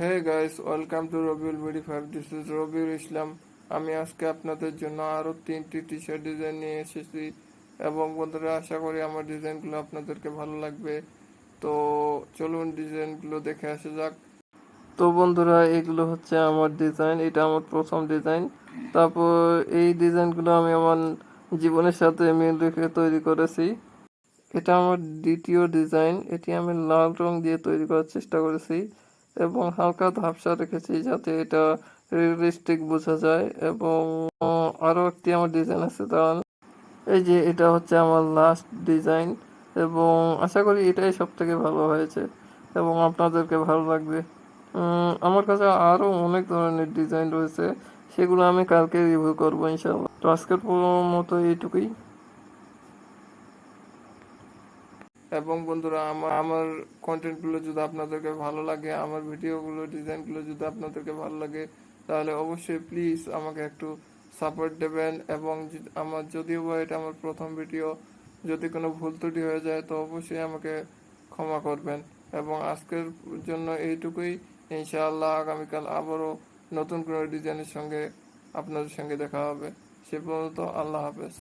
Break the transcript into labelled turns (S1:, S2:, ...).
S1: Hey guys, welcome to Rabiul verifive. This is Rabiul Islam. আমি আজকে আপনাদের জন্য আরো 3টি টি শার্ট ডিজাইন নিয়ে এসেছি এবং বন্ধুরা আশা করি আমার ডিজাইনগুলো আপনাদেরকে ভালো লাগবে। তো চলুন ডিজাইনগুলো দেখে আসা যাক। তো বন্ধুরা, এগুলো হচ্ছে আমার ডিজাইন। এটা আমার প্রথম ডিজাইন। তারপর এই ডিজাইনগুলো আমি আমার জীবনের সাথে মিল রেখে তৈরি করেছি। এটা আমার দ্বিতীয় ডিজাইন। এটি আমি লাল রং দিয়ে তৈরি করার চেষ্টা করেছি এবং হালকা ঝাপসা রেখেছি যাতে এটা রিয়েলিস্টিক বোঝা যায়। এবং আরও একটি আমার ডিজাইন আছে, দাঁড়ান। এই যে এটা হচ্ছে আমার লাস্ট ডিজাইন এবং আশা করি এটাই সব থেকে ভালো হয়েছে এবং আপনাদেরকে ভালো লাগবে। আমার কাছে আরও অনেক ধরনের ডিজাইন রয়েছে, সেগুলো আমি কালকে রিভিউ করবো ইনশাল্লাহ। তো আজকের মতো এইটুকুই। এবং বন্ধুরা, আমার কন্টেন্টগুলো যদি আপনাদেরকে ভালো লাগে, আমার ভিডিওগুলো ডিজাইনগুলো যদি আপনাদেরকে ভালো লাগে, তাহলে অবশ্যই প্লিজ আমাকে একটু সাপোর্ট দেবেন। এবং আমার যদিও বা এটা আমার প্রথম ভিডিও, যদি কোনো ভুল ত্রুটি হয়ে যায় তো অবশ্যই আমাকে ক্ষমা করবেন। এবং আজকের জন্য এইটুকুই। ইনশাআল্লাহ আগামীকাল আবারও নতুন কোনো ডিজাইনের সঙ্গে আপনাদের সঙ্গে দেখা হবে। সে পর্যন্ত আল্লাহ হাফেজ।